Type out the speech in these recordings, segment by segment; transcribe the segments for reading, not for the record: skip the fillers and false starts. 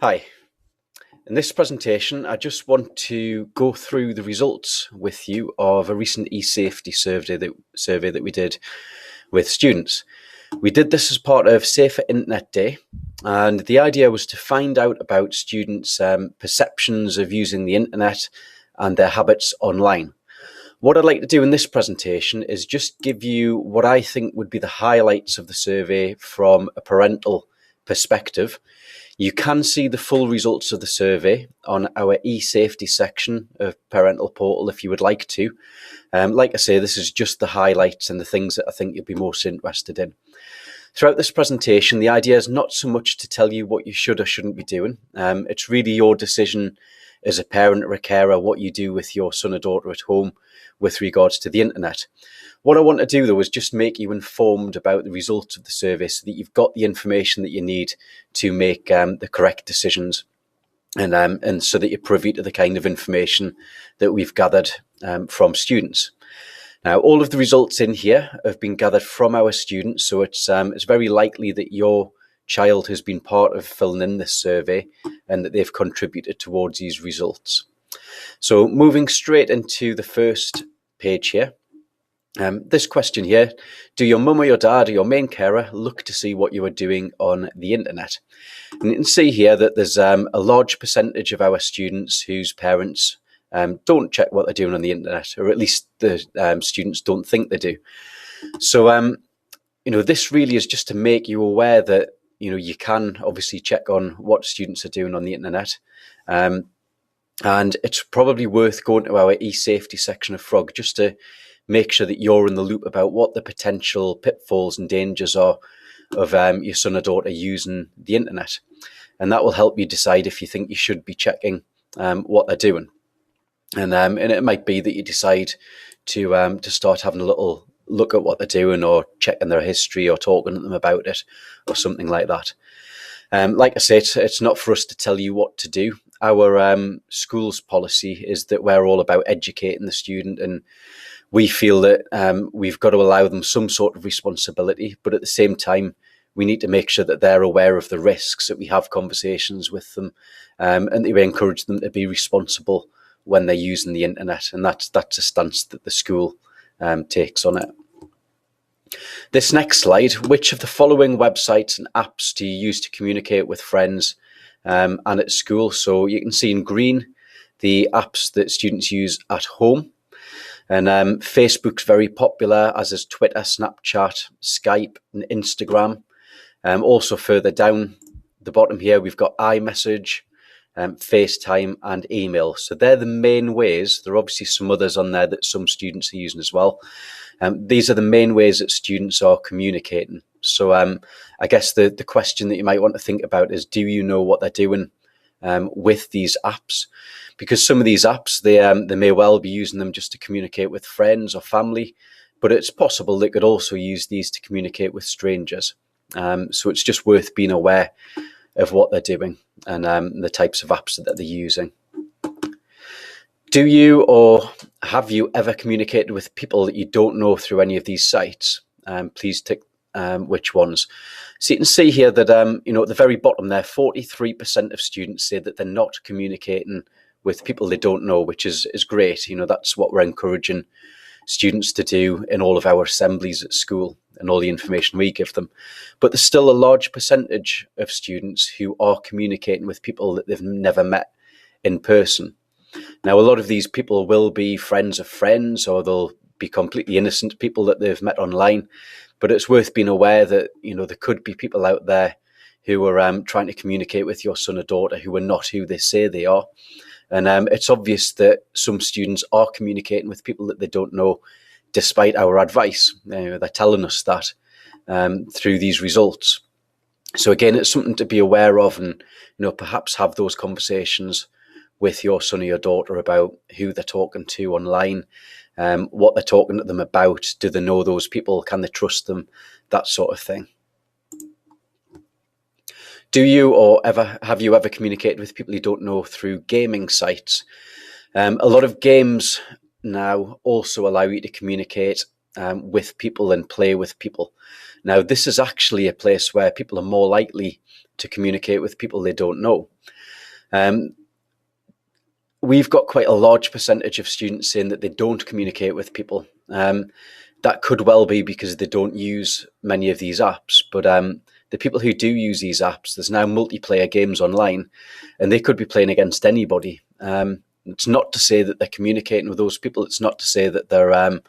Hi. In this presentation, I just want to go through the results with you of a recent Esafety survey that we did with students. We did this as part of Safer Internet Day, and the idea was to find out about students' perceptions of using the internet and their habits online. What I'd like to do in this presentation is just give you what I think would be the highlights of the survey from a parental perspective. You can see the full results of the survey on our Esafety section of Parental Portal if you would like to. Like I say, this is just the highlights and the things that I think you'll be most interested in. Throughout this presentation, the idea is not so much to tell you what you should or shouldn't be doing. It's really your decision as a parent or a carer what you do with your son or daughter at home with regards to the internet. What I want to do, though, is just make you informed about the results of the survey so that you've got the information that you need to make the correct decisions and so that you're privy to the kind of information that we've gathered from students. Now, all of the results in here have been gathered from our students, so it's very likely that your child has been part of filling in this survey and that they've contributed towards these results. So moving straight into the first page here, this question here: do your mum or your dad or your main carer look to see what you are doing on the internet? And you can see here that there's a large percentage of our students whose parents don't check what they're doing on the internet, or at least the students don't think they do. So, this really is just to make you aware that, you can obviously check on what students are doing on the internet. And it's probably worth going to our Esafety section of Frog just to make sure that you're in the loop about what the potential pitfalls and dangers are of your son or daughter using the internet. And that will help you decide if you think you should be checking what they're doing. And it might be that you decide to start having a little look at what they're doing, or checking their history, or talking to them about it, or something like that. Like I said, it's not for us to tell you what to do. Our school's policy is that we're all about educating the student, and we feel that we've got to allow them some sort of responsibility, but at the same time, we need to make sure that they're aware of the risks, that we have conversations with them, and that we encourage them to be responsible when they're using the internet. And that's a stance that the school takes on it. This next slide: which of the following websites and apps do you use to communicate with friends and at school? So you can see in green the apps that students use at home. And Facebook's very popular, as is Twitter, Snapchat, Skype, and Instagram. Also further down the bottom here, we've got iMessage, FaceTime, and email. So they're the main ways. There are obviously some others on there that some students are using as well. These are the main ways that students are communicating. So I guess the question that you might want to think about is, do you know what they're doing with these apps? Because some of these apps, they may well be using them just to communicate with friends or family, but it's possible they could also use these to communicate with strangers. So it's just worth being aware of what they're doing and the types of apps that they're using. Do you or have you ever communicated with people that you don't know through any of these sites? Please tick which ones. So you can see here that, at the very bottom there, 43% of students say that they're not communicating with people they don't know, which is great. That's what we're encouraging students to do in all of our assemblies at school and all the information we give them. But there's still a large percentage of students who are communicating with people that they've never met in person. Now, a lot of these people will be friends of friends, or they'll be completely innocent people that they've met online. But it's worth being aware that, there could be people out there who are trying to communicate with your son or daughter who are not who they say they are. And it's obvious that some students are communicating with people that they don't know, despite our advice. They're telling us that through these results. So again, it's something to be aware of, and perhaps have those conversations with your son or your daughter about who they're talking to online, what they're talking to them about. Do they know those people? Can they trust them? That sort of thing. Do you or have you ever communicated with people you don't know through gaming sites? A lot of games now also allow you to communicate with people and play with people. Now, this is actually a place where people are more likely to communicate with people they don't know. We've got quite a large percentage of students saying that they don't communicate with people. That could well be because they don't use many of these apps, but the people who do use these apps, there's now multiplayer games online, and they could be playing against anybody. It's not to say that they're communicating with those people. It's not to say that they're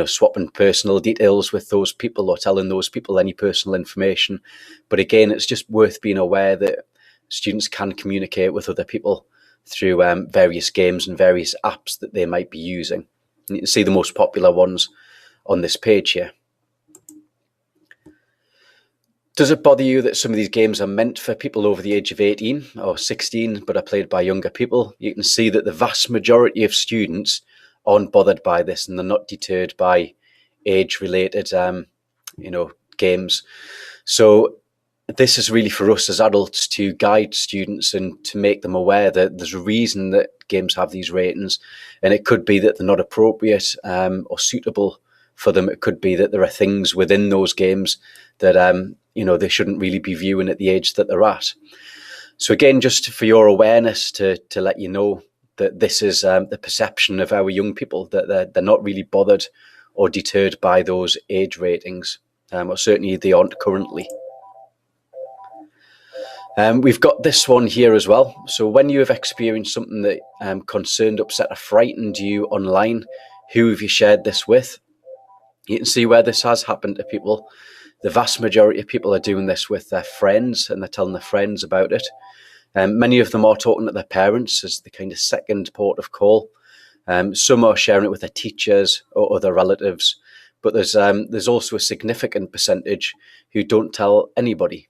swapping personal details with those people or telling those people any personal information. But again, it's just worth being aware that students can communicate with other people through various games and various apps that they might be using. And you can see the most popular ones on this page here. Does it bother you that some of these games are meant for people over the age of 18 or 16, but are played by younger people? You can see that the vast majority of students aren't bothered by this, and they're not deterred by age-related, games. So this is really for us as adults to guide students and to make them aware that there's a reason that games have these ratings, and it could be that they're not appropriate or suitable for them. It could be that there are things within those games that they shouldn't really be viewing at the age that they're at. So again, just for your awareness, to let you know that this is the perception of our young people, that they're not really bothered or deterred by those age ratings, or certainly they aren't currently. We've got this one here as well. So when you have experienced something that concerned, upset, or frightened you online, who have you shared this with? You can see where this has happened to people. The vast majority of people are doing this with their friends, and they're telling their friends about it. Many of them are talking to their parents as the kind of second port of call. Some are sharing it with their teachers or other relatives, but there's also a significant percentage who don't tell anybody.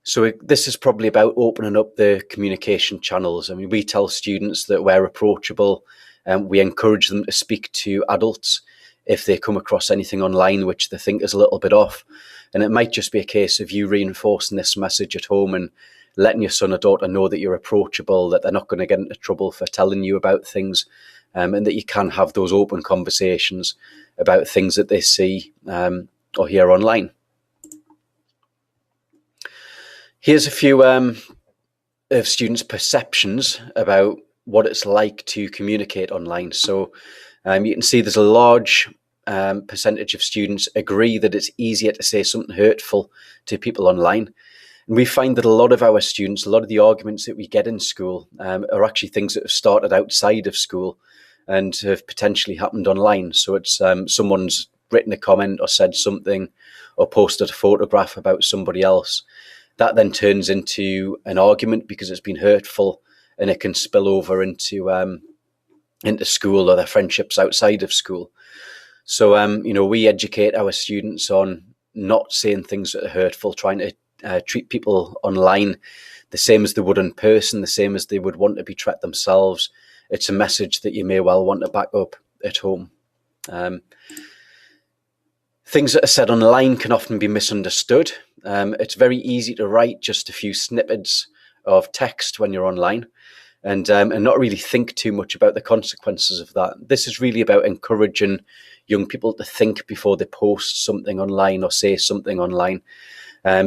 So this is probably about opening up the communication channels. I mean, we tell students that we're approachable, and we encourage them to speak to adults if they come across anything online which they think is a little bit off. And it might just be a case of you reinforcing this message at home and letting your son or daughter know that you're approachable, that they're not going to get into trouble for telling you about things, and that you can have those open conversations about things that they see or hear online. Here's a few of students' perceptions about what it's like to communicate online. So you can see there's a large percentage of students agree that it's easier to say something hurtful to people online. And we find that a lot of our students, a lot of the arguments that we get in school are actually things that have started outside of school and have potentially happened online. So it's someone's written a comment or said something or posted a photograph about somebody else. That then turns into an argument because it's been hurtful, and it can spill over into school or their friendships outside of school. So, we educate our students on not saying things that are hurtful, trying to treat people online the same as they would in person, the same as they would want to be treated themselves. It's a message that you may well want to back up at home. Things that are said online can often be misunderstood. It's very easy to write just a few snippets of text when you're online and not really think too much about the consequences of that. This is really about encouraging young people to think before they post something online or say something online,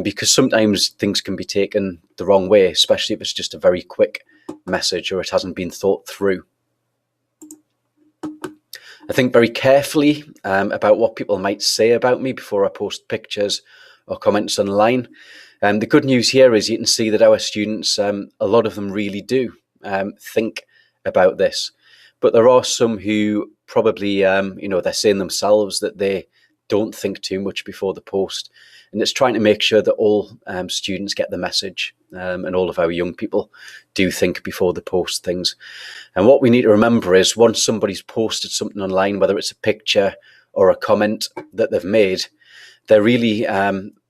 because sometimes things can be taken the wrong way, especially if it's just a very quick message or it hasn't been thought through. I think very carefully about what people might say about me before I post pictures or comments online. The good news here is you can see that our students, a lot of them really do think about this. But there are some who probably, they're saying themselves that they don't think too much before the post. And it's trying to make sure that all students get the message, and all of our young people do think before they post things. And what we need to remember is once somebody's posted something online, whether it's a picture or a comment that they've made, they're really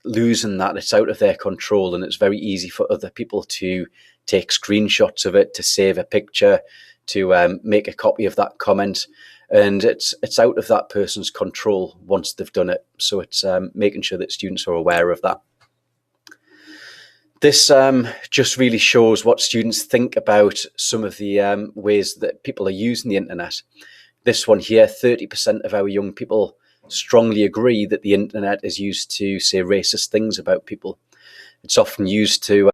losing that. It's out of their control, and it's very easy for other people to take screenshots of it, to save a picture, to make a copy of that comment. And it's out of that person's control once they've done it. So it's making sure that students are aware of that. This just really shows what students think about some of the ways that people are using the internet. This one here, 30% of our young people strongly agree that the internet is used to say racist things about people. It's often used to